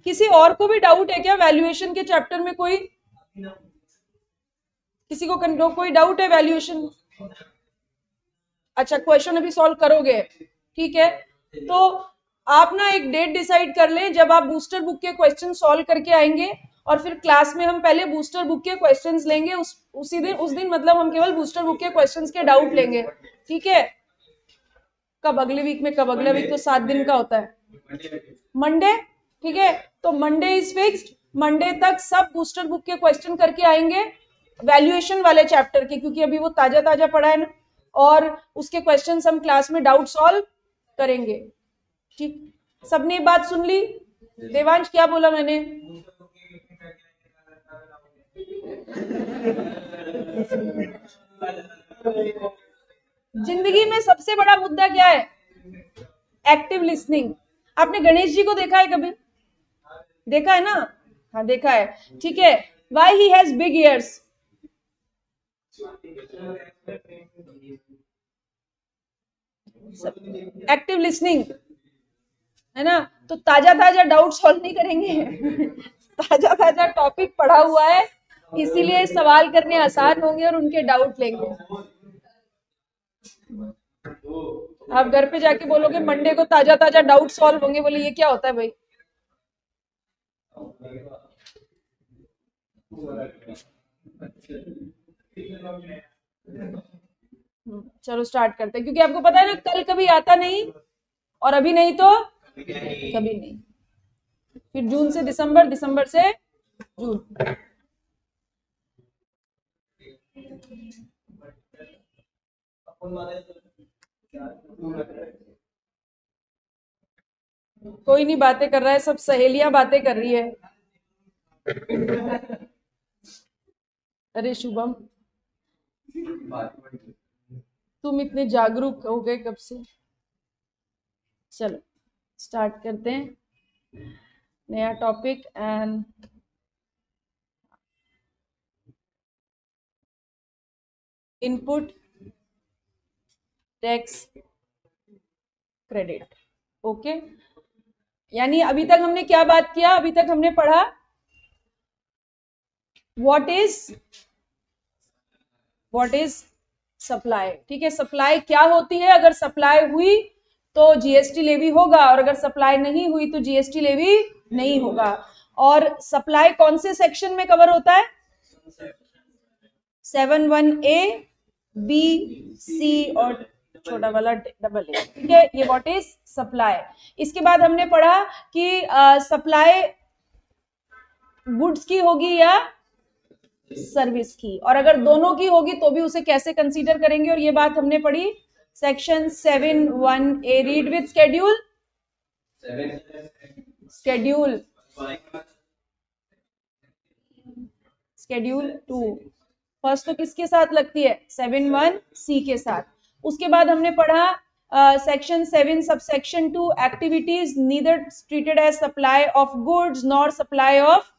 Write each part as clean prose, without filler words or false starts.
किसी और को भी डाउट है क्या वैल्यूएशन के चैप्टर में? कोई किसी को कोई डाउट है वैल्यूएशन? अच्छा, क्वेश्चन अभी सॉल्व करोगे, ठीक है। तो आप ना एक डेट डिसाइड कर लें जब आप बूस्टर बुक के क्वेश्चन सॉल्व करके आएंगे, और फिर क्लास में हम पहले बूस्टर बुक के क्वेश्चंस लेंगे। उस दिन मतलब हम केवल बूस्टर बुक के क्वेश्चंस के डाउट लेंगे, ठीक है। कब? अगले वीक में कब? अगला वीक तो 7 दिन का होता है। मंडे, ठीक है। तो मंडे इज फिक्स्ड। मंडे तक सब बूस्टर बुक के क्वेश्चन करके आएंगे वैल्यूएशन वाले चैप्टर के, क्योंकि अभी वो ताजा ताजा पढ़ा है ना, और उसके क्वेश्चंस हम क्लास में डाउट सॉल्व करेंगे, ठीक। सबने बात सुन ली? देवांश, क्या बोला मैंने? जिंदगी में सबसे बड़ा मुद्दा क्या है? Active listening. आपने गणेश जी को देखा है कभी? देखा है ना? हाँ, देखा है, ठीक है। Why he has big years? Active listening, है ना। तो ताजा ताजा डाउट सॉल्व नहीं करेंगे ताजा ताजा टॉपिक पढ़ा हुआ है, इसीलिए सवाल करने आसान होंगे और उनके डाउट लेंगे। आप घर पे जाके बोलोगे मंडे को ताजा ताजा डाउट सॉल्व होंगे, बोले ये क्या होता है भाई? चलो स्टार्ट करते हैं, क्योंकि आपको पता है ना कल कभी आता नहीं, और अभी नहीं तो कभी नहीं। फिर जून से दिसंबर, दिसंबर से जून। कोई नहीं बातें कर रहा है, सब सहेलियां बातें कर रही है। अरे शुभम, तुम इतने जागरूक हो गए कब से? चलो स्टार्ट करते हैं नया topic. And input tax credit, okay. यानी अभी तक हमने क्या बात किया? अभी तक हमने पढ़ा व्हाट इज सप्लाई, ठीक है। सप्लाई क्या होती है? अगर सप्लाई हुई तो जीएसटी लेवी होगा, और अगर सप्लाई नहीं हुई तो जीएसटी लेवी नहीं होगा। और सप्लाई कौन से सेक्शन में कवर होता है? 7(1)(a), बी, सी और छोटा वाला डबल ए, ठीक है। ये व्हाट इज सप्लाई। इसके बाद हमने पढ़ा कि सप्लाई गुड्स की होगी या सर्विस की, और अगर दोनों की होगी तो भी उसे कैसे कंसीडर करेंगे, और ये बात हमने पढ़ी section 7(1)(a). Read with schedule. Schedule schedule 2 first तो किसके साथ लगती है? 7(1)(c) के साथ। उसके बाद हमने पढ़ा section 7 subsection 2 activities neither treated as supply of goods nor supply of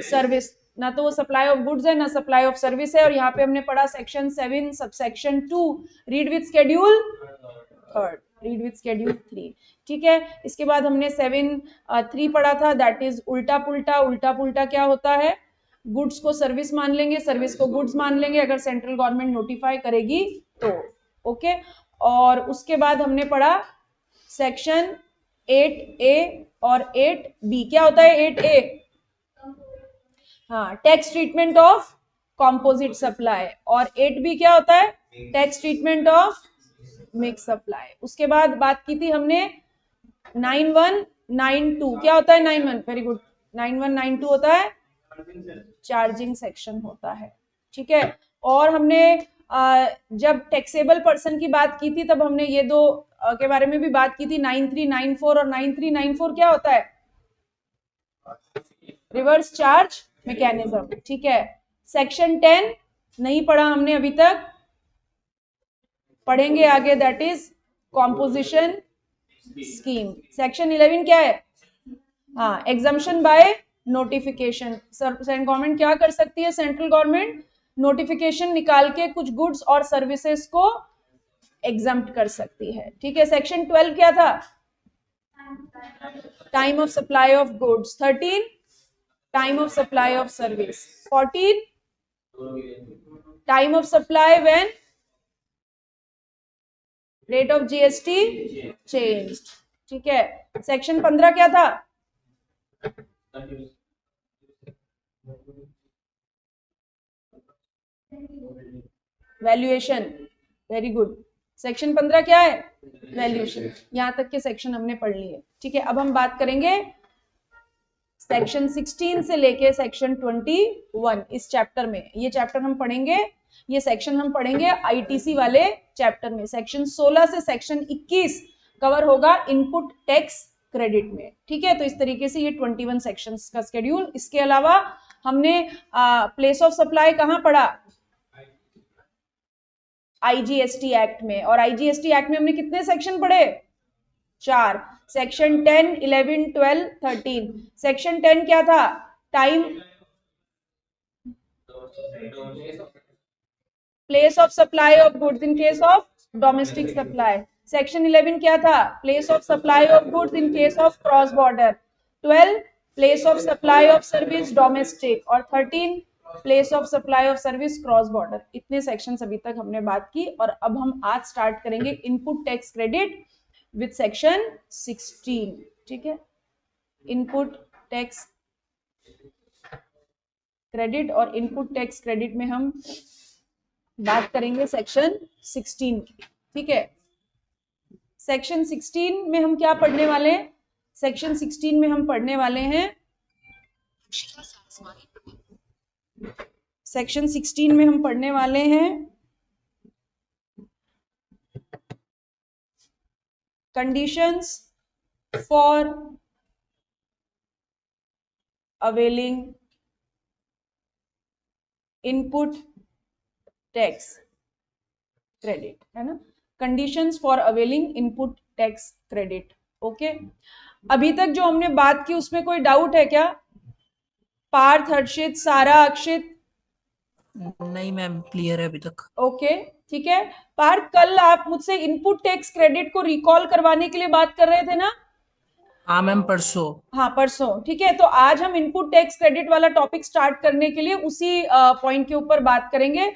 service. ना तो वो सप्लाई ऑफ गुड्स है, ना सप्लाई ऑफ सर्विस है। और यहाँ पे हमने पढ़ा section 7 subsection 2 read with schedule third, read with schedule 3, ठीक है। इसके बाद हमने 7(3) पढ़ा था, दैट इज उल्टा पुल्टा। उल्टा पुल्टा क्या होता है? गुड्स को सर्विस मान लेंगे, सर्विस को गुड्स मान लेंगे अगर सेंट्रल गवर्नमेंट नोटिफाई करेगी तो, ओके। और उसके बाद हमने पढ़ा सेक्शन 8A और 8B। क्या होता है 8A? हाँ, tax treatment of composite supply. और 8B क्या होता है? Tax treatment of mix supply. उसके बाद बात की थी हमने 9(1)(9)(2). क्या होता है 9(1)? Very good. 9(1)(9)(2) होता है चार्जिंग सेक्शन होता है, ठीक है। और हमने जब टैक्सेबल पर्सन की बात की थी तब हमने ये दो के बारे में भी बात की थी, 9394। और 9394 क्या होता है? रिवर्स चार्ज मैकेनिज्म, ठीक है। सेक्शन 10 नहीं पढ़ा हमने अभी तक, पढ़ेंगे आगे, that is composition scheme. Section 11 क्या है? हाँ, exemption by notification. Central government क्या कर सकती है? सेंट्रल गवर्नमेंट नोटिफिकेशन निकाल के कुछ गुड्स और सर्विसेज को एग्जम्प्ट कर सकती है। ठीक है, सेक्शन 12 क्या था? Time of supply of goods. 13 time of supply of service. 14 time of supply when rate of GST changed. ठीक है, सेक्शन 15 क्या था? वैल्यूएशन। Very good. सेक्शन 15 क्या है? वैल्यूएशन। यहां तक के सेक्शन हमने पढ़ लिए। ठीक है, अब हम बात करेंगे सेक्शन 16 से लेके सेक्शन 21 इस चैप्टर में। ये चैप्टर हम पढ़ेंगे, ये सेक्शन हम पढ़ेंगे आईटीसी वाले चैप्टर में। सेक्शन 16 से सेक्शन 21 कवर होगा इनपुट टैक्स क्रेडिट में। ठीक है, तो इस तरीके से ये 21 सेक्शंस का शेड्यूल। इसके अलावा हमने प्लेस ऑफ सप्लाई कहां पढ़ा? आईजीएसटी एक्ट में। और आईजीएसटी एक्ट में हमने कितने सेक्शन पढ़े? 4। सेक्शन 10, 11, 12, 13। सेक्शन 10 क्या था? Time place of supply of goods in case of domestic supply. Section 11 क्या था? Place of supply of goods in case of cross border. 12 place of supply of service domestic. और 13 place of supply of service cross border. इतने sections अभी तक हमने बात की। और अब हम आज स्टार्ट करेंगे input tax credit with section 16। ठीक है, इनपुट टैक्स क्रेडिट और इनपुट टैक्स क्रेडिट में हम बात करेंगे सेक्शन 16 की। ठीक है, सेक्शन 16 में हम क्या पढ़ने वाले हैं? सेक्शन 16 में हम पढ़ने वाले हैं सेक्शन 16 में हम पढ़ने वाले हैं conditions for availing input tax credit, है ना? Conditions for availing input tax credit. Okay, अभी तक जो हमने बात की उसमें कोई डाउट है क्या? पार्थ, हर्षित, सारा, अक्षित? नहीं मैम, क्लियर है अभी तक। ओके, ठीक है। पार्थ, कल आप मुझसे इनपुट टैक्स क्रेडिट को रिकॉल करवाने के लिए बात कर रहे थे ना? हाँ मैम, परसों। हाँ, परसों। ठीक है, तो आज हम इनपुट टैक्स क्रेडिट वाला टॉपिक स्टार्ट करने के लिए उसी पॉइंट के ऊपर बात करेंगे।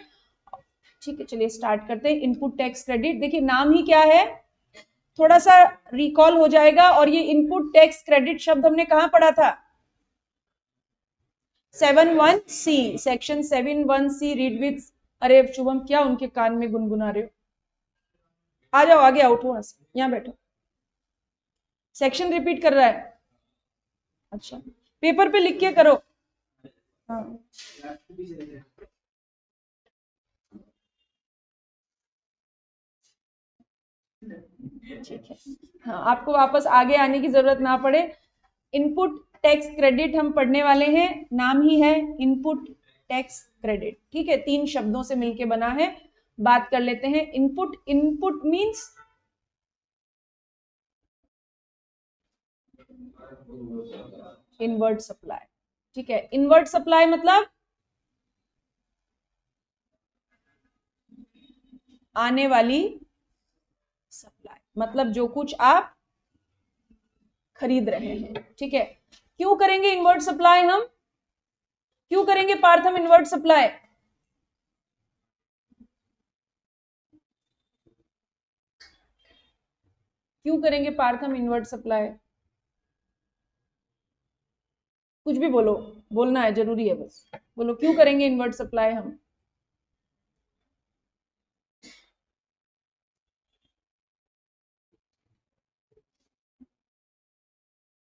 ठीक है, चलिए स्टार्ट करते हैं। इनपुट टैक्स क्रेडिट, देखिए नाम ही क्या है, थोड़ा सा रिकॉल हो जाएगा। और ये इनपुट टैक्स क्रेडिट शब्द हमने कहां पढ़ा था? 71C, section 71C read with. अरे शुभम, क्या उनके कान में गुनगुना रहे हो? आ जाओ, आगे आउट हो, यहाँ बैठो। सेक्शन रिपीट कर रहा है? अच्छा, पेपर पे लिख के करो। हाँ, ठीक है। हाँ, आपको वापस आगे आने की जरूरत ना पड़े। इनपुट टैक्स क्रेडिट हम पढ़ने वाले हैं, नाम ही है इनपुट टैक्स क्रेडिट। ठीक है, 3 शब्दों से मिलके बना है। बात कर लेते हैं input. Input means inward supply. ठीक है, इनवर्ट सप्लाई मतलब आने वाली सप्लाई, मतलब जो कुछ आप खरीद रहे हैं। ठीक है, क्यों करेंगे इनवर्ट सप्लाई? हम क्यों करेंगे पार्थ हम इनवर्ट सप्लाई? क्यों करेंगे पार्थ हम इनवर्ट सप्लाई? कुछ भी बोलो, बोलना है, जरूरी है, बस बोलो क्यों करेंगे इनवर्ट सप्लाई हम?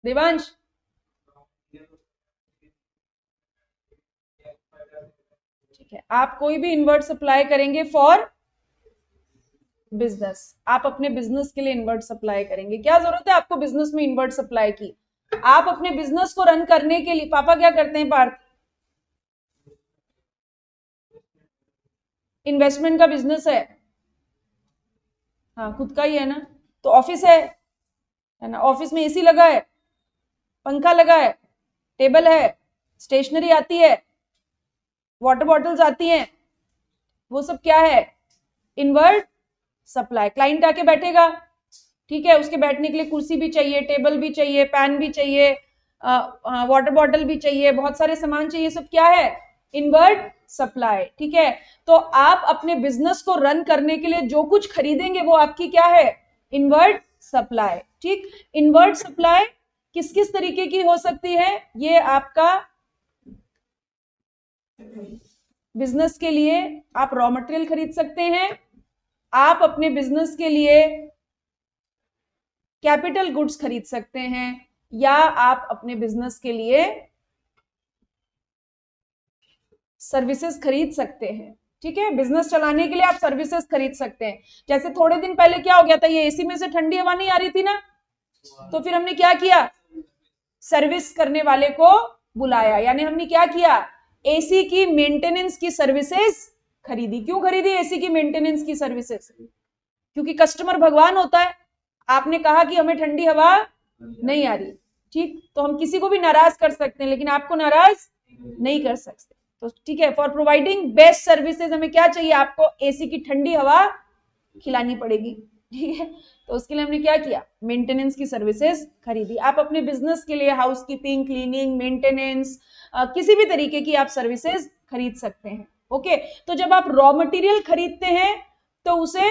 देवांश, ठीक है, आप कोई भी इनवर्ट सप्लाई करेंगे फॉर बिजनेस। आप अपने बिजनेस के लिए इनवर्ट सप्लाई करेंगे। क्या जरूरत है आपको बिजनेस में इनवर्ट सप्लाई की? आप अपने बिजनेस को रन करने के लिए, पापा क्या करते हैं पार्थ? इन्वेस्टमेंट का बिजनेस है। हाँ, खुद का ही है ना। तो ऑफिस है ना? ऑफिस में एसी लगा है, पंखा लगा है, टेबल है, स्टेशनरी आती है, वाटर बॉटल्स आती हैं, वो सब क्या है? Inward supply. क्लाइंट आके बैठेगा, ठीक है, उसके बैठने के लिए कुर्सी भी चाहिए, टेबल भी चाहिए, पैन भी चाहिए, वाटर बॉटल भी चाहिए, बहुत सारे सामान चाहिए, सब क्या है? Inward supply. ठीक है, तो आप अपने बिजनेस को रन करने के लिए जो कुछ खरीदेंगे वो आपकी क्या है? Inward supply. ठीक, इनवर्ट सप्लाई किस किस तरीके की हो सकती है? ये आपका बिजनेस के लिए आप रॉ मटेरियल खरीद सकते हैं, आप अपने बिजनेस के लिए कैपिटल गुड्स खरीद सकते हैं, या आप अपने बिजनेस के लिए सर्विसेज खरीद सकते हैं। ठीक है, बिजनेस चलाने के लिए आप सर्विसेज खरीद सकते हैं। जैसे थोड़े दिन पहले क्या हो गया था, ये एसी में से ठंडी हवा नहीं आ रही थी ना, तो फिर हमने क्या किया? सर्विस करने वाले को बुलाया, यानी हमने क्या किया? एसी की मेंटेनेंस की सर्विसेज खरीदी। क्यों खरीदी एसी की मेंटेनेंस की सर्विसेज? क्योंकि कस्टमर भगवान होता है। आपने कहा कि हमें ठंडी हवा नहीं आ रही, ठीक, तो हम किसी को भी नाराज कर सकते हैं, लेकिन आपको नाराज नहीं कर सकते। तो ठीक है, फॉर प्रोवाइडिंग बेस्ट सर्विसेज हमें क्या चाहिए? आपको एसी की ठंडी हवा खिलानी पड़ेगी। ठीक है, तो उसके लिए हमने क्या किया? मेंटेनेंस की सर्विसेज खरीदी। आप अपने बिजनेस के लिए हाउसकीपिंग, क्लीनिंग, मेंटेनेंस, किसी भी तरीके की आप सर्विसेज खरीद सकते हैं। ओके, तो जब आप रॉ मटेरियल खरीदते हैं तो उसे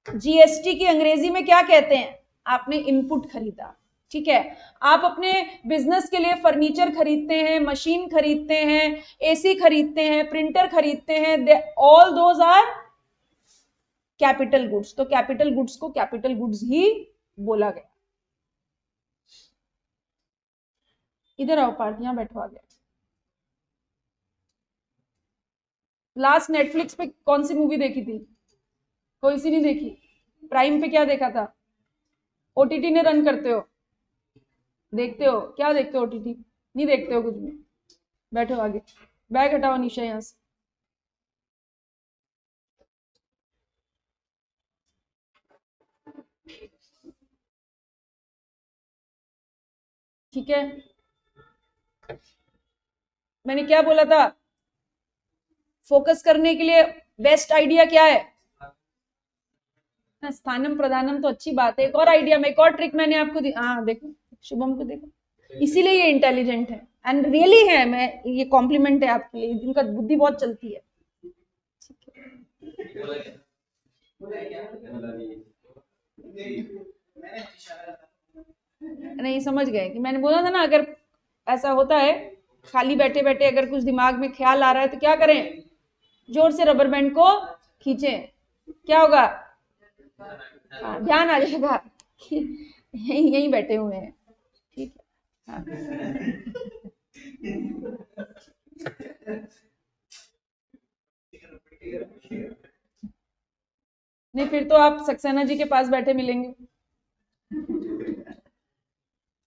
जीएसटी की अंग्रेजी में क्या कहते हैं? आपने इनपुट खरीदा। ठीक है, आप अपने बिजनेस के लिए फर्नीचर खरीदते हैं, मशीन खरीदते हैं, एसी खरीदते हैं, प्रिंटर खरीदते हैं, all those are capital goods. तो कैपिटल गुड्स को कैपिटल गुड्स ही बोला गया। इधर आओ पार्थ, यहां बैठो आ गया। लास्ट नेटफ्लिक्स पे कौन सी मूवी देखी थी? कोई सी नहीं देखी? प्राइम पे क्या देखा था? ओटीटी ने रन करते हो? देखते हो? क्या देखते हो? ओटीटी नहीं देखते हो कुछ भी? बैठो आगे, बैग हटाओ निशा यहां से। ठीक है, मैंने क्या बोला था? फोकस करने के लिए बेस्ट आइडिया क्या है? स्थानम प्रधानम तो अच्छी बात है। एक और आइडिया में, एक और ट्रिक मैंने आपको दी। हाँ देखो, शुभम को देखो, इसीलिए ये इंटेलिजेंट है, एंड रियली है। मैं ये कॉम्प्लीमेंट है आपके लिए, इनका बुद्धि बहुत चलती है। नहीं समझ गए कि मैंने बोला था ना, अगर ऐसा होता है खाली बैठे बैठे अगर कुछ दिमाग में ख्याल आ रहा है तो क्या करें? जोर से रबर बैंड को खींचें, क्या होगा? हाँ, ध्यान आ जाएगा कि यहीं यहीं बैठे हुए हैं। ठीक है, हाँ। नहीं, फिर तो आप सक्सेना जी के पास बैठे मिलेंगे।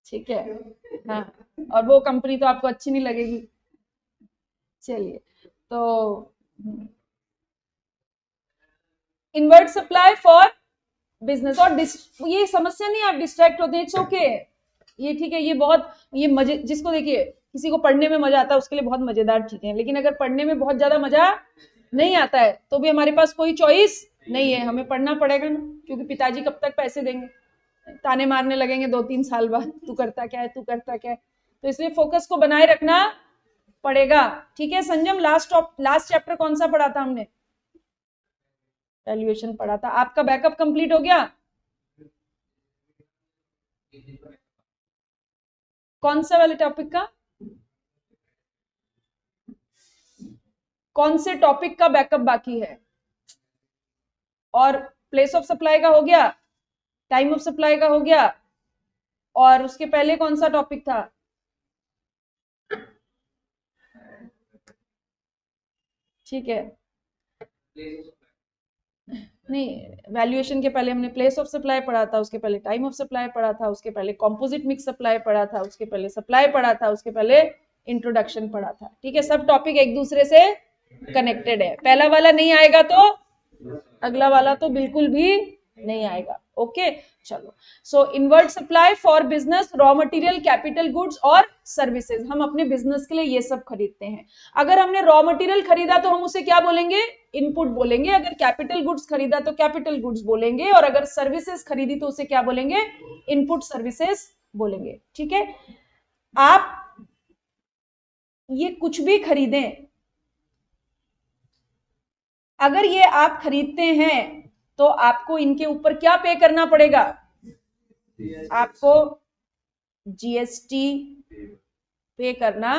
ठीक है, हाँ, और वो कंपनी तो आपको अच्छी नहीं लगेगी। चलिए, तो इनवर्ट सप्लाई फॉर बिजनेस। और ये समस्या नहीं, आप डिस्ट्रैक्ट होते हैं, इट्स ओके, ये ठीक है। ये बहुत, ये मजे, जिसको देखिए किसी को पढ़ने में मजा आता है उसके लिए बहुत मजेदार चीजें हैं, लेकिन अगर पढ़ने में बहुत ज्यादा मजा नहीं आता है तो भी हमारे पास कोई चॉइस नहीं है, हमें पढ़ना पड़ेगा ना, क्योंकि पिताजी कब तक पैसे देंगे? ताने मारने लगेंगे 2-3 साल बाद, तू करता क्या है, तू करता क्या है। तो इसलिए फोकस को बनाए रखना पड़ेगा। ठीक है संजम, लास्ट चैप्टर कौन सा पढ़ा था हमने? वैल्यूएशन पढ़ा था। आपका बैकअप कंप्लीट हो गया? कौन सा वाले टॉपिक का? कौन से टॉपिक का बैकअप बाकी है? और प्लेस ऑफ सप्लाई का हो गया, टाइम ऑफ सप्लाई का हो गया, और उसके पहले कौन सा टॉपिक था? ठीक है, नहीं, वैल्यूएशन के पहले हमने प्लेस ऑफ सप्लाई पढ़ा था, उसके पहले टाइम ऑफ सप्लाई पढ़ा था, उसके पहले कंपोजिट मिक्स सप्लाई पढ़ा था, उसके पहले सप्लाई पढ़ा था, उसके पहले इंट्रोडक्शन पढ़ा था। ठीक है, सब टॉपिक एक दूसरे से कनेक्टेड है। पहला वाला नहीं आएगा तो अगला वाला तो बिल्कुल भी नहीं आएगा। ओके चलो, so inward supply for business, raw material, capital goods और सर्विसेज, हम अपने बिजनेस के लिए ये सब खरीदते हैं। अगर हमने रॉ मटेरियल खरीदा तो हम उसे क्या बोलेंगे, इनपुट बोलेंगे। अगर कैपिटल गुड्स खरीदा तो कैपिटल गुड्स बोलेंगे, और अगर सर्विसेज खरीदी तो उसे क्या बोलेंगे, इनपुट सर्विसेज बोलेंगे। ठीक है, आप ये कुछ भी खरीदें, अगर ये आप खरीदते हैं तो आपको इनके ऊपर क्या पे करना पड़ेगा, आपको जीएसटी पे करना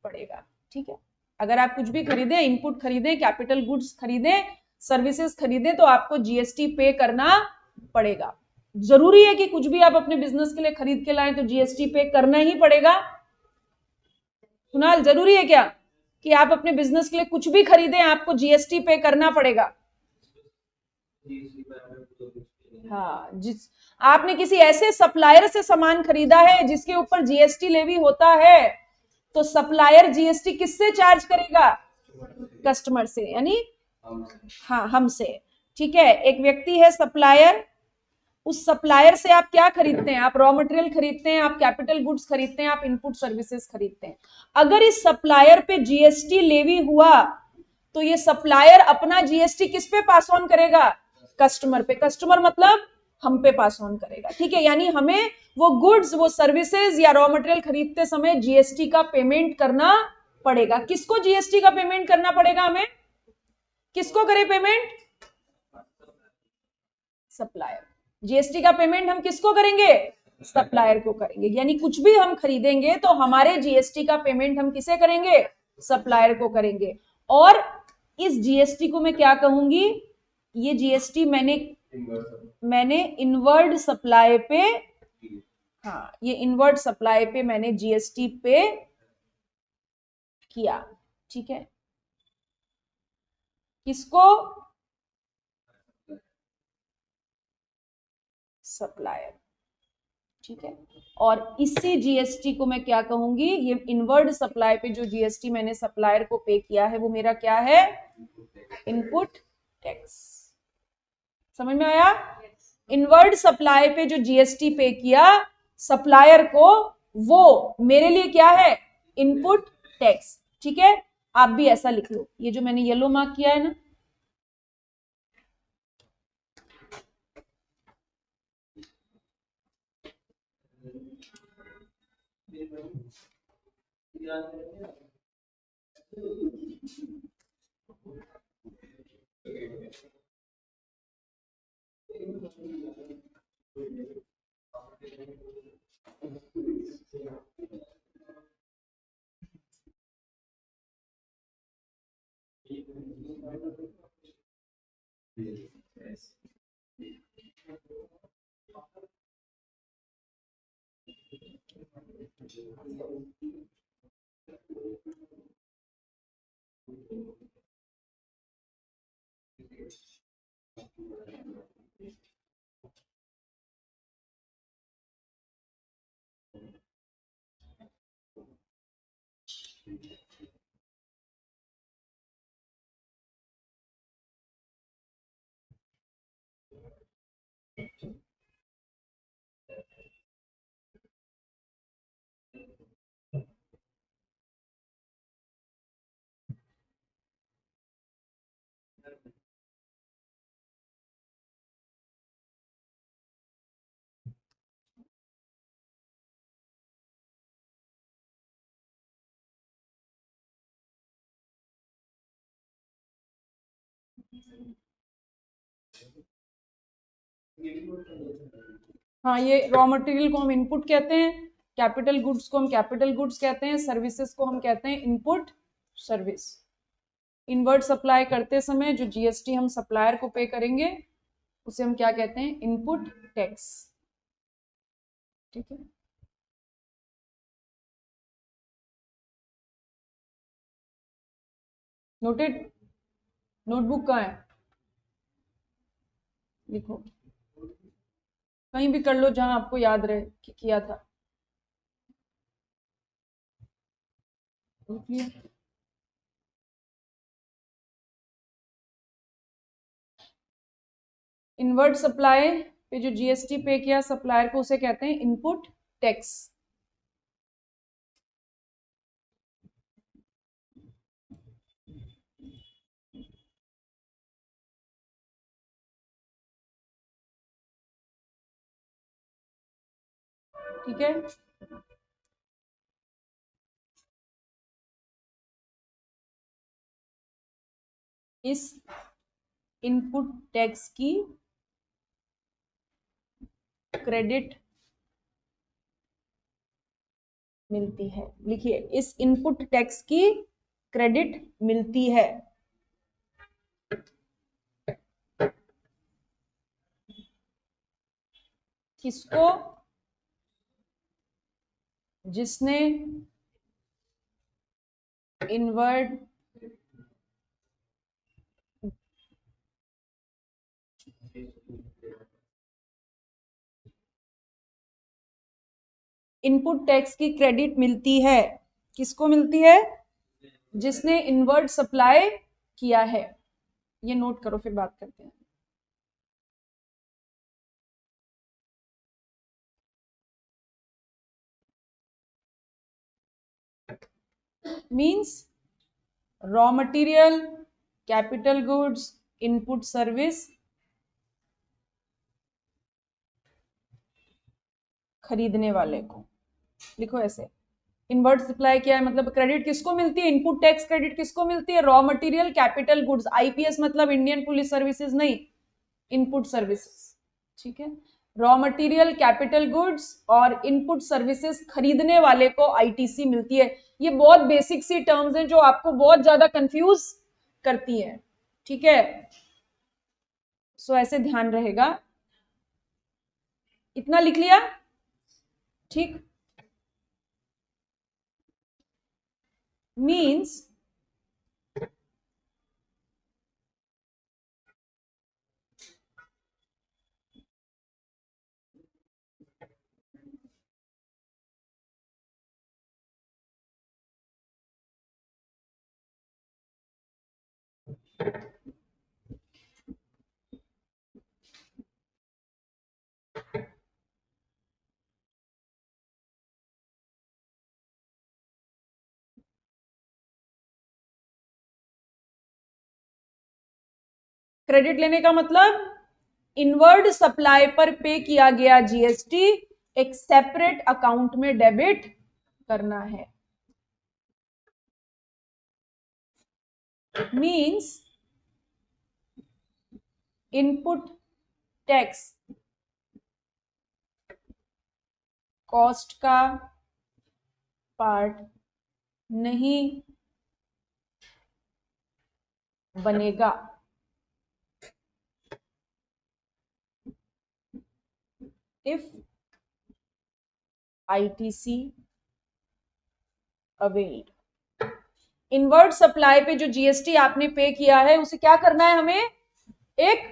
पड़ेगा। ठीक है, अगर आप कुछ भी खरीदें, इनपुट खरीदें, कैपिटल गुड्स खरीदें, सर्विसेज खरीदें, तो आपको जीएसटी पे करना पड़ेगा। जरूरी है कि कुछ भी आप अपने बिजनेस के लिए खरीद के लाएं तो जीएसटी पे करना ही पड़ेगा। कुणाल, जरूरी है क्या कि आप अपने बिजनेस के लिए कुछ भी खरीदें आपको जीएसटी पे करना पड़ेगा? हाँ, जिस आपने किसी ऐसे सप्लायर से सामान खरीदा है जिसके ऊपर जीएसटी लेवी होता है, तो सप्लायर जीएसटी किससे चार्ज करेगा, कस्टमर से, यानी हाँ हमसे। ठीक है, एक व्यक्ति है सप्लायर, उस सप्लायर से आप क्या खरीदते हैं, आप रॉ मटेरियल खरीदते हैं, आप कैपिटल गुड्स खरीदते हैं, आप इनपुट सर्विसेज खरीदते हैं। अगर इस सप्लायर पे जीएसटी लेवी हुआ तो ये सप्लायर अपना जीएसटी किस पे पास ऑन करेगा, कस्टमर पे। कस्टमर मतलब हम पे पास ऑन करेगा। ठीक है, यानी हमें वो गुड्स, वो सर्विसेज या रॉ मटेरियल खरीदते समय जीएसटी का पेमेंट करना पड़ेगा। किसको जीएसटी का पेमेंट करना पड़ेगा, हमें किसको करे पेमेंट, सप्लायर। जीएसटी का पेमेंट हम किसको करेंगे, सप्लायर को करेंगे। यानी कुछ भी हम खरीदेंगे तो हमारे जीएसटी का पेमेंट हम किसे करेंगे, सप्लायर को करेंगे। और इस जीएसटी को मैं क्या कहूंगी, ये जीएसटी मैंने इनवर्ड सप्लाई पे, हाँ ये इनवर्ड सप्लाई पे मैंने जीएसटी पे किया। ठीक है, किसको, सप्लायर। ठीक है, और इसी जीएसटी को मैं क्या कहूंगी, ये इनवर्ड सप्लाई पे जो जीएसटी मैंने सप्लायर को पे किया है वो मेरा क्या है, इनपुट टैक्स। समझ में आया, इनवर्ड सप्लाई पे जो जीएसटी पे किया सप्लायर को, वो मेरे लिए क्या है, इनपुट टैक्स। ठीक है, आप भी ऐसा लिख लो, ये जो मैंने येलो मार्क किया है ना, हाँ ये रॉ मटेरियल को हम इनपुट कहते हैं, कैपिटल गुड्स को हम कैपिटल गुड्स कहते हैं, सर्विसेज को हम कहते हैं इनपुट सर्विस। इनवर्ड सप्लाई करते समय जो जीएसटी हम सप्लायर को पे करेंगे उसे हम क्या कहते हैं, इनपुट टैक्स। ठीक है, नोटेड, नोटबुक कहाँ है, लिखो, कहीं भी कर लो जहां आपको याद रहे कि किया था। इनवर्ड सप्लाई पे जो जीएसटी पे किया सप्लायर को, उसे कहते हैं इनपुट टैक्स। ठीक है, इस इनपुट टैक्स की क्रेडिट मिलती है। लिखिए, इस इनपुट टैक्स की क्रेडिट मिलती है। किसको? जिसने इनवर्ड इनपुट टैक्स की क्रेडिट मिलती है। किसको मिलती है? जिसने इनवर्ड सप्लाई किया है। ये नोट करो, फिर बात करते हैं। Means raw material, capital goods, input service खरीदने वाले को। लिखो ऐसे, इनवर्ड सप्लाई क्या है, मतलब क्रेडिट किसको मिलती है? इनपुट टैक्स क्रेडिट किसको मिलती है? Raw material, capital goods. IPS मतलब इंडियन पुलिस सर्विसेज नहीं, इनपुट सर्विसेज। ठीक है, रॉ मटेरियल, कैपिटल गुड्स और इनपुट सर्विसेज खरीदने वाले को आईटीसी मिलती है। ये बहुत बेसिक सी टर्म्स हैं जो आपको बहुत ज्यादा कंफ्यूज करती है। ठीक है, सो ऐसे ध्यान रहेगा। इतना लिख लिया? ठीक, मीन्स क्रेडिट लेने का मतलब इनवर्ड सप्लाई पर पे किया गया जीएसटी एक सेपरेट अकाउंट में डेबिट करना है। मीन्स इनपुट टैक्स कॉस्ट का पार्ट नहीं बनेगा if ITC availed। Inward supply पे जो जीएसटी आपने पे किया है उसे क्या करना है? हमें एक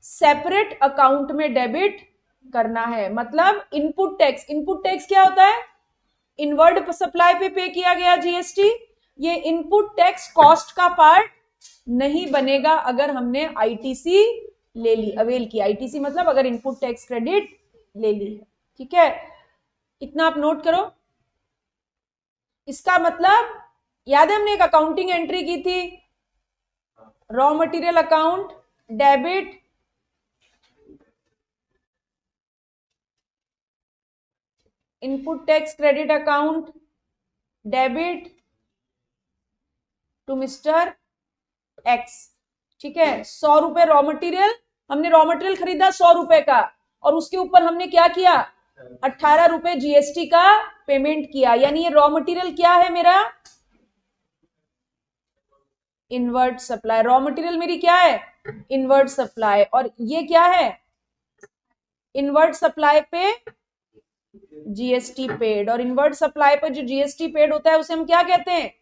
सेपरेट अकाउंट में डेबिट करना है। मतलब इनपुट टैक्स क्या होता है? इनवर्ड सप्लाई पे किया गया जीएसटी, ये इनपुट टैक्स कॉस्ट का पार्ट नहीं बनेगा अगर हमने आईटीसी ले ली, अवेल की। आईटीसी मतलब अगर इनपुट टैक्स क्रेडिट ले ली है। ठीक है, इतना आप नोट करो। इसका मतलब याद है हमने एक अकाउंटिंग एंट्री की थी, raw material account debit input tax credit account debit to mister X. ठीक है, 100 रुपए रॉ मटेरियल, हमने रॉ मटेरियल खरीदा 100 रुपए का और उसके ऊपर हमने क्या किया? 18 रुपए जीएसटी का पेमेंट किया। यानी ये रॉ मटेरियल क्या है? मेरा इनवर्ड सप्लाई। रॉ मटेरियल मेरी क्या है? Inward supply. और ये क्या है? इनवर्ड सप्लाई पे जीएसटी पेड। और इनवर्ड सप्लाई पर जो जीएसटी पेड होता है उसे हम क्या कहते हैं?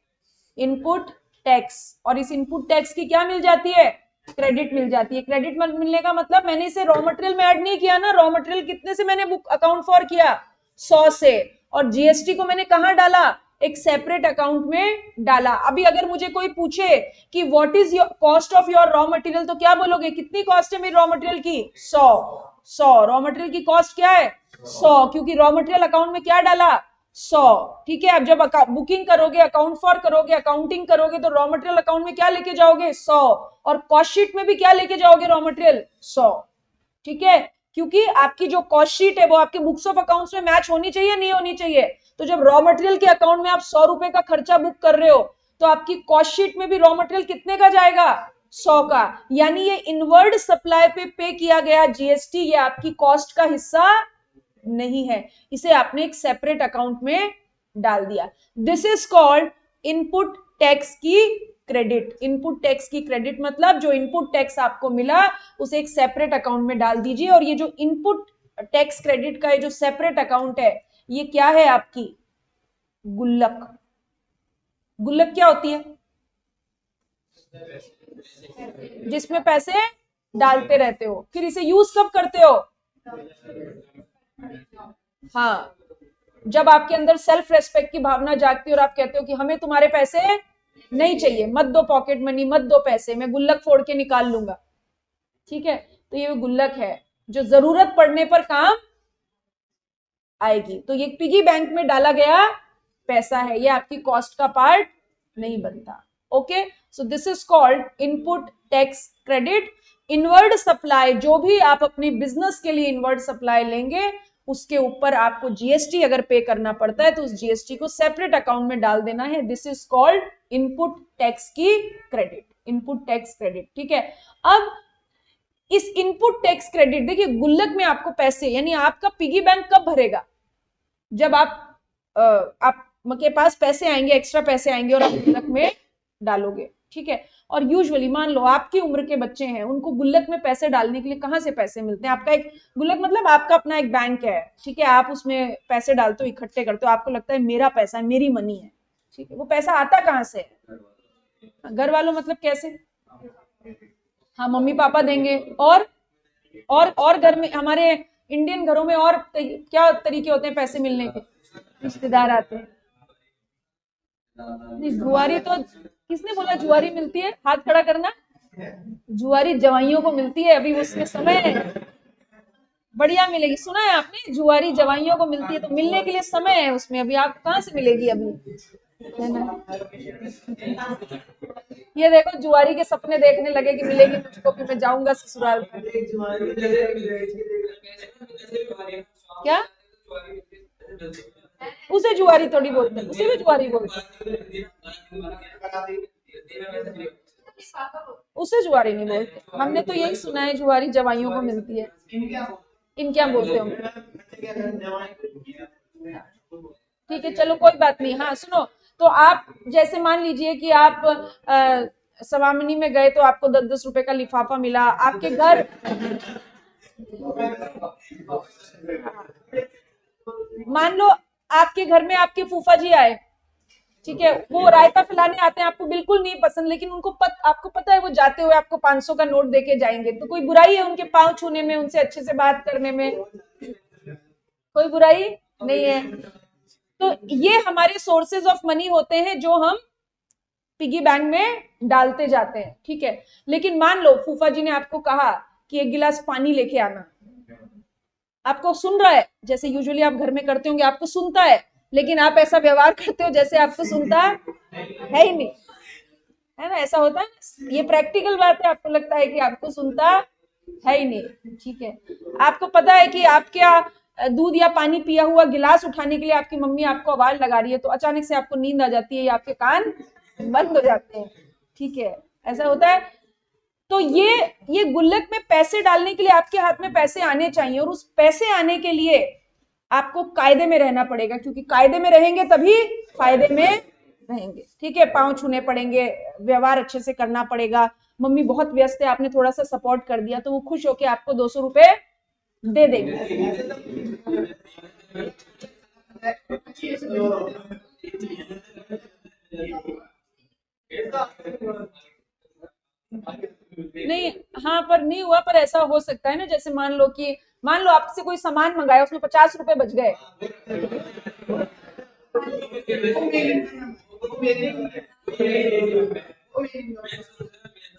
Input tax. और इस इनपुट टैक्स की क्या मिल जाती है? क्रेडिट मिल जाती है। क्रेडिट मिलने का मतलब मैंने इसे रॉ मटेरियल में ऐड नहीं किया ना। रॉ मटेरियल कितने से मैंने बुक अकाउंट फॉर किया? 100 से। और जीएसटी को मैंने कहां डाला? एक सेपरेट अकाउंट में डाला। अभी अगर मुझे कोई पूछे कि what is your cost of your raw material, तो क्या बोलोगे? कितनी कॉस्ट है मेरी रॉ मटेरियल की? 100। 100। रॉ मटेरियल की कॉस्ट क्या है 100, क्योंकि रॉ मटेरियल अकाउंट में क्या डाला 100। ठीक है, अब जब बुकिंग करोगे, अकाउंट फॉर करोगे, अकाउंटिंग करोगे, तो रॉ मटेरियल अकाउंट में क्या लेके जाओगे 100, और कॉस्ट शीट में भी क्या लेके जाओगे रॉ मटेरियल 100। ठीक है, क्योंकि आपकी जो कॉस्ट शीट है वो आपके बुक्स ऑफ अकाउंट्स में मैच होनी चाहिए, नहीं होनी चाहिए। तो जब रॉ मटेरियल के अकाउंट में आप 100 रुपए का खर्चा बुक कर रहे हो, तो आपकी कॉस्ट शीट में भी रॉ मटेरियल कितने का जाएगा 100 का। यानी ये इनवर्ड सप्लाई पे किया गया जीएसटी, ये आपकी कॉस्ट का हिस्सा नहीं है, इसे आपने एक सेपरेट अकाउंट में डाल दिया। This is called input tax की क्रेडिट। इनपुट टैक्स की क्रेडिट मतलब जो इनपुट टैक्स आपको मिला उसे एक सेपरेट अकाउंट में डाल दीजिए। और ये जो इनपुट टैक्स क्रेडिट का ये जो सेपरेट अकाउंट है, ये क्या है आपकी गुल्लक। गुल्लक क्या होती है, जिसमें पैसे डालते रहते हो, फिर इसे यूज कब करते हो, हाँ, जब आपके अंदर सेल्फ रेस्पेक्ट की भावना जागती है और आप कहते हो कि हमें तुम्हारे पैसे नहीं चाहिए, मत दो पॉकेट मनी, मत दो पैसे, मैं गुल्लक फोड़ के निकाल लूंगा। ठीक है, तो ये गुल्लक है जो जरूरत पड़ने पर काम आएगी। तो ये पिगी बैंक में डाला गया पैसा है, ये आपकी कॉस्ट का पार्ट नहीं बनता। Okay, so this is called input tax credit. Inward supply, जो भी आप अपने बिजनेस के लिए इनवर्ड सप्लाई लेंगे उसके ऊपर आपको जीएसटी अगर पे करना पड़ता है तो उस जीएसटी को सेपरेट अकाउंट में डाल देना है। This is called input tax की क्रेडिट, इनपुट टैक्स क्रेडिट। ठीक है, अब इस इनपुट टैक्स क्रेडिट, देखिए गुल्लक में आपको पैसे, यानी आपका पिगी बैंक कब भरेगा, जब आपके पास पैसे आएंगे, एक्स्ट्रा पैसे आएंगे और आप गुल्लक में डालोगे। ठीक है, और यूजुअली मान लो आपकी उम्र के बच्चे हैं, उनको गुल्लक में पैसे डालने के लिए कहाँ से पैसे मिलते हैं। आपका एक गुल्लक मतलब आपका अपना एक बैंक है, ठीक है, आप उसमें पैसे डालते हो, इकट्ठे करते हो, आपको लगता है मेरा पैसा है, मेरी मनी है। ठीक है, वो पैसा आता कहाँ से, घर वालों मतलब कैसे, हाँ मम्मी पापा देंगे, और घर में हमारे इंडियन घरों में और क्या तरीके होते हैं पैसे मिलने के, रिश्तेदार आते हैं। नहीं, जुआरी तो किसने बोला जुआरी मिलती है, हाथ खड़ा करना। जुआरी जवाइयों को मिलती है, अभी उसमें समय है, बढ़िया मिलेगी। सुना है आपने, जुआरी जवाइयों को मिलती है, तो मिलने के लिए समय है उसमें, अभी आप कहाँ से मिलेगी अभी, है ना। ये देखो जुआरी के सपने देखने लगे कि मिलेगी मुझको, कि मैं जाऊंगा ससुराल। क्या, उसे जुआरी थोड़ी बोलते हैं, उसे भी जुआरी बोलते हैं, उसे जुआरी नहीं बोलते। हमने तो यही सुना है जुआरी जवाइयों को मिलती है, इन क्या बोलते होंगे। ठीक है, चलो कोई बात नहीं। हाँ सुनो, तो आप जैसे मान लीजिए कि आप सवामनी में गए तो आपको 10-10 रुपए का लिफाफा मिला, आपके घर मान लो आपके घर में आपके फूफा जी आए, ठीक है, वो रायता खिलाने आते हैं, आपको बिल्कुल नहीं पसंद, लेकिन आपको पता है वो जाते हुए आपको 500 का नोट देके जाएंगे, तो कोई बुराई है उनके पांव छूने में, उनसे अच्छे से बात करने में, कोई बुराई नहीं है। तो ये हमारे सोर्सेज ऑफ मनी होते हैं जो हम पिगी बैंक में डालते जाते हैं। ठीक है, लेकिन मान लो फूफा जी ने आपको कहा कि 1 गिलास पानी लेके आना, आपको सुन रहा है, जैसे यूजुअली आप घर में करते होंगे, आपको सुनता है, लेकिन आप ऐसा व्यवहार करते हो जैसे आपको सुनता है ही नहीं, है ना, ऐसा होता है। ये प्रैक्टिकल बात है, आपको लगता है कि आपको सुनता है ही नहीं। ठीक है, आपको पता है कि आप क्या दूध या पानी पिया हुआ गिलास उठाने के लिए आपकी मम्मी आपको आवाज लगा रही है, तो अचानक से आपको नींद आ जाती है या आपके कान बंद हो जाते हैं। ठीक है, ऐसा होता है। तो ये गुल्लक में पैसे डालने के लिए आपके हाथ में पैसे आने चाहिए, और उस पैसे आने के लिए आपको कायदे में रहना पड़ेगा, क्योंकि कायदे में रहेंगे तभी फायदे में रहेंगे। ठीक है, पांव छूने पड़ेंगे, व्यवहार अच्छे से करना पड़ेगा। मम्मी बहुत व्यस्त है, आपने थोड़ा सा सपोर्ट कर दिया तो वो खुश होके आपको 200 रुपए दे देंगे। नहीं, हाँ पर नहीं हुआ, पर ऐसा हो सकता है ना, जैसे मान लो आपसे कोई सामान मंगाया, उसमें 50 रुपए बच गए,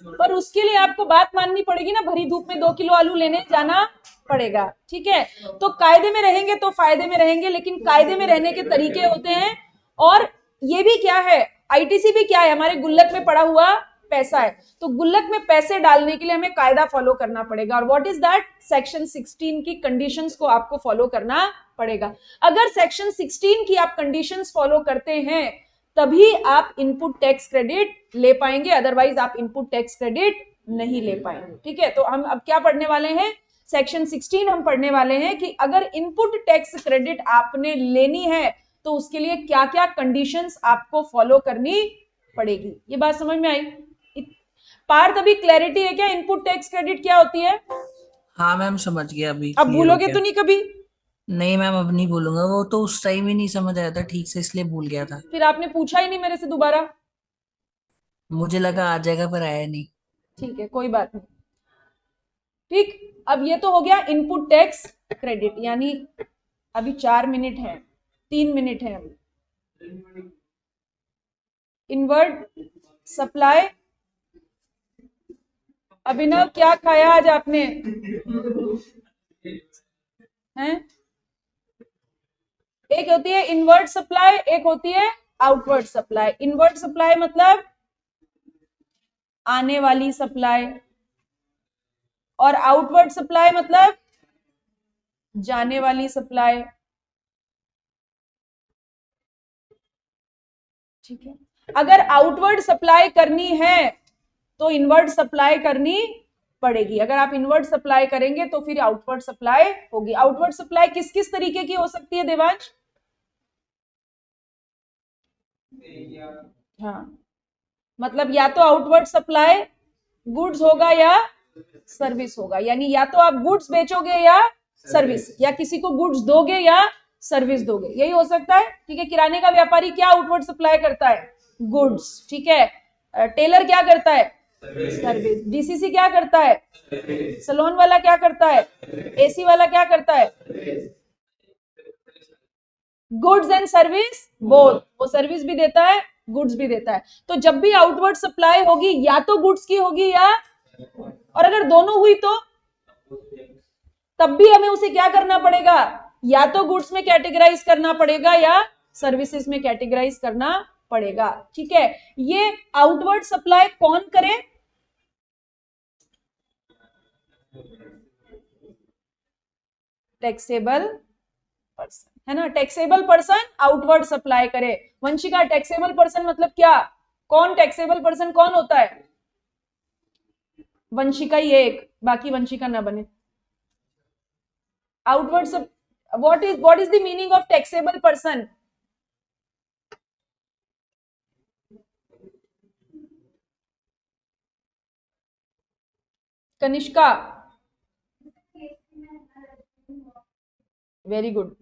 पर उसके लिए आपको बात माननी पड़ेगी ना, भरी धूप में 2 किलो आलू लेने जाना पड़ेगा, ठीक है। तो कायदे में रहेंगे तो फायदे में रहेंगे, लेकिन कायदे में रहने के तरीके होते हैं। और ये भी क्या है, आईटीसी भी क्या है, हमारे गुल्लक में पड़ा हुआ पैसा है। तो गुल्लक में पैसे डालने के लिए हमें कायदा फॉलो करना पड़ेगा, और व्हाट इज दैट, सेक्शन 16 की कंडीशंस को आपको फॉलो करना पड़ेगा। अगर सेक्शन 16 की आप कंडीशंस फॉलो करते हैं तभी आप इनपुट टैक्स क्रेडिट ले पाएंगे, अदरवाइज आप इनपुट टैक्स क्रेडिट नहीं ले पाएंगे, ठीक है। तो हम अब क्या पढ़ने वाले हैं, सेक्शन 16 हम पढ़ने वाले हैं कि अगर इनपुट टैक्स क्रेडिट आपने लेनी है तो उसके लिए क्या क्या कंडीशंस आपको फॉलो करनी पड़ेगी। ये बात समझ में आई पार्थ? अभी क्लैरिटी है क्या, इनपुट टैक्स क्रेडिट क्या होती है? हाँ मैम समझ गया, अभी अब क्लियर हो भूलोगे गया। तो नहीं कभी? नहीं मैम अब नहीं भूलूंगा, वो तो उस टाइम ही नहीं समझ आया था ठीक से, इसलिए भूल गया था। फिर आपने पूछा ही नहीं मेरे से दोबारा। मुझे लगा आ जाएगा पर आया नहीं। ठीक है, कोई बात नहीं। ठीक, अब ये तो हो गया इनपुट टैक्स क्रेडिट, यानी अभी 4 मिनट है, 3 मिनट है अभी। इनवर्ड सप्लाई, अभिनव क्या खाया आज आपने? हैं? एक होती है इनवर्ड सप्लाई, एक होती है आउटवर्ड सप्लाई। इनवर्ड सप्लाई मतलब आने वाली सप्लाई, और आउटवर्ड सप्लाई मतलब जाने वाली सप्लाई, ठीक है। अगर आउटवर्ड सप्लाई करनी है तो इनवर्ड सप्लाई करनी पड़ेगी। अगर आप इनवर्ड सप्लाई करेंगे तो फिर आउटवर्ड सप्लाई होगी। आउटवर्ड सप्लाई किस किस तरीके की हो सकती है देवांश? हाँ, मतलब या तो आउटवर्ड सप्लाई गुड्स होगा या सर्विस होगा, यानी या तो आप गुड्स बेचोगे या सर्विस, या किसी को गुड्स दोगे या सर्विस दोगे, यही हो सकता है, ठीक है। किराने का व्यापारी क्या आउटवर्ड सप्लाई करता है? गुड्स, ठीक है। टेलर क्या करता है? सर्विस। डीसीसी क्या करता है? सलोन वाला क्या करता है? एसी वाला क्या करता है? गुड्स एंड सर्विस बोथ, वो सर्विस भी देता है गुड्स भी देता है। तो जब भी आउटवर्ड सप्लाई होगी या तो गुड्स की होगी या, और अगर दोनों हुई तो तब भी हमें उसे क्या करना पड़ेगा, या तो गुड्स में कैटेगराइज करना पड़ेगा या सर्विसेज में कैटेगराइज करना पड़ेगा, ठीक है। ये आउटवर्ड सप्लाई कौन करे? टैक्सेबल पर्सन, है ना, टैक्सेबल पर्सन आउटवर्ड सप्लाई करे। वंशिका, टैक्सेबल पर्सन मतलब क्या, कौन टैक्सेबल पर्सन कौन होता है? वंशिका ही एक, बाकी वंशिका ना बने। आउटवर्ड सब, what is the meaning of taxable person? Kanishka, very good.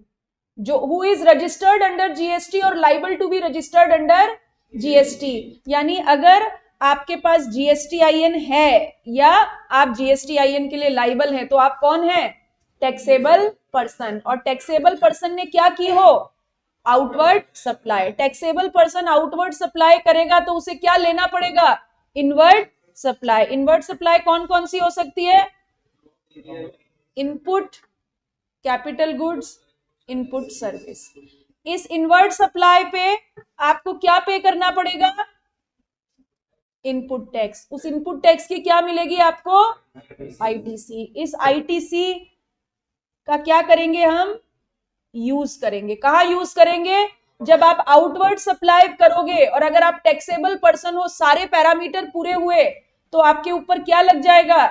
जो who is registered under GST और liable to be registered under GST, यानी अगर आपके पास जीएसटीआईएन है या आप जीएसटीआईएन के लिए लाइबल हैं तो आप कौन है? Taxable person. और टैक्सेबल पर्सन ने क्या की हो? Outward supply. Taxable person outward supply करेगा तो उसे क्या लेना पड़ेगा? Inward supply. इनवर्ड सप्लाई कौन कौन सी हो सकती है? Input capital goods, input service. इस इनवर्ड सप्लाई पे आपको क्या पे करना पड़ेगा? Input tax. उस इनपुट टैक्स की क्या मिलेगी आपको? आईटीसी। इस आईटीसी का क्या करेंगे हम? यूज करेंगे। कहा यूज करेंगे? जब आप आउटवर्ड सप्लाई करोगे और अगर आप टैक्सेबल पर्सन हो, सारे पैरामीटर पूरे हुए, तो आपके ऊपर क्या लग जाएगा?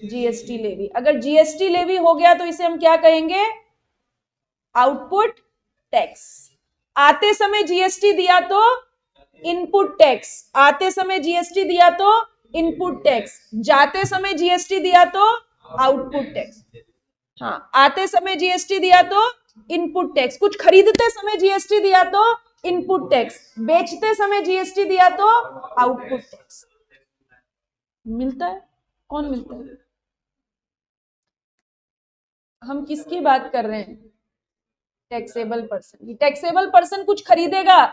GST levy. अगर जीएसटी लेवी हो गया तो इसे हम क्या कहेंगे? Output tax. आते समय जीएसटी दिया तो इनपुट टैक्स, आते समय जीएसटी दिया तो इनपुट टैक्स, जाते समय जीएसटी दिया तो आउटपुट टैक्स। हाँ, आते समय जीएसटी दिया तो इनपुट टैक्स, कुछ खरीदते समय जीएसटी दिया तो इनपुट टैक्स, बेचते समय जीएसटी दिया तो आउटपुट टैक्स। मिलता है? कौन मिलता है? हम किसकी बात कर रहे हैं? Taxable person. टैक्सेबल पर्सन कुछ खरीदेगा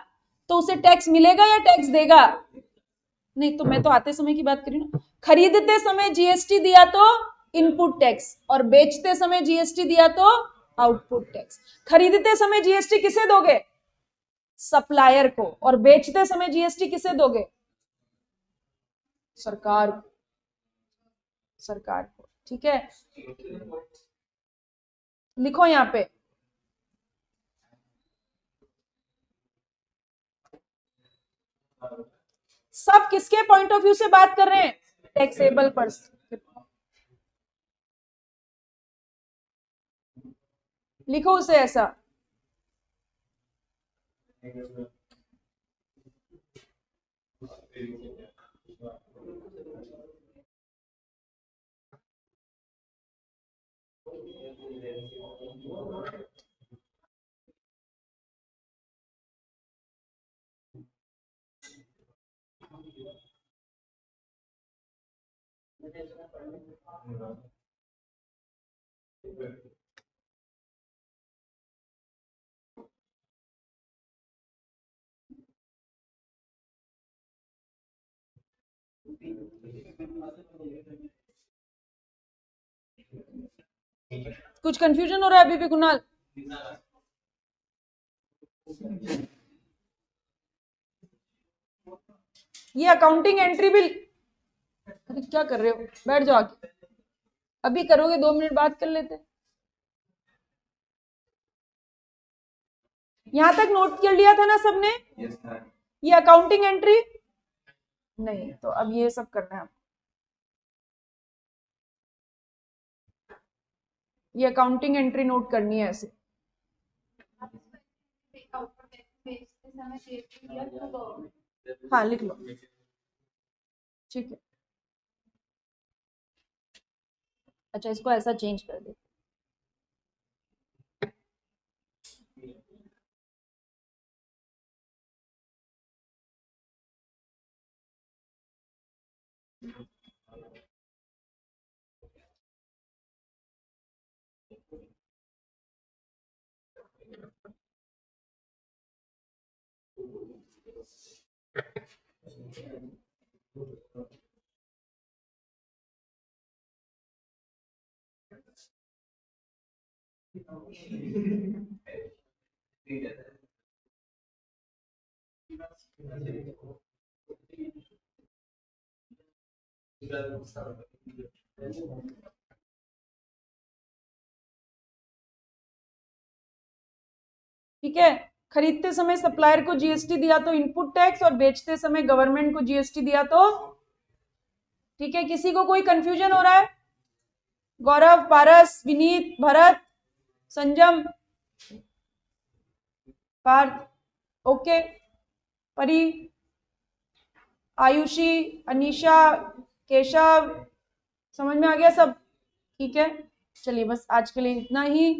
तो उसे टैक्स मिलेगा या टैक्स देगा? नहीं तो मैं तो आते समय की बात करी ना। खरीदते समय जीएसटी दिया तो इनपुट टैक्स, और बेचते समय जीएसटी दिया तो आउटपुट टैक्स। खरीदते समय जीएसटी किसे दोगे? सप्लायर को। और बेचते समय जीएसटी किसे दोगे? सरकार को। सरकार को, ठीक है। लिखो यहां पे, सब किसके पॉइंट ऑफ व्यू से बात कर रहे हैं? Taxable person. लिखो उसे ऐसा। कुछ कंफ्यूजन हो रहा है अभी भी कुणाल? ये अकाउंटिंग एंट्री बिल, अरे क्या कर रहे हो, बैठ जाओ आके। अभी करोगे, 2 मिनट बात कर लेते। यहां तक नोट कर लिया था ना सबने? ये अकाउंटिंग एंट्री नहीं, तो अब ये सब करना है। ये अकाउंटिंग एंट्री नोट करनी है ऐसे। हाँ लिख लो, ठीक है। अच्छा, इसको ऐसा चेंज कर दे। ठीक है। खरीदते समय सप्लायर को जीएसटी दिया तो इनपुट टैक्स, और बेचते समय गवर्नमेंट को जीएसटी दिया तो, ठीक है। किसी को कोई कंफ्यूजन हो रहा है? गौरव, पारस, विनीत, भरत, संजम, पार्थ, ओके। परी, आयुषी, अनीशा, केशव, समझ में आ गया सब? ठीक है, चलिए बस आज के लिए इतना ही।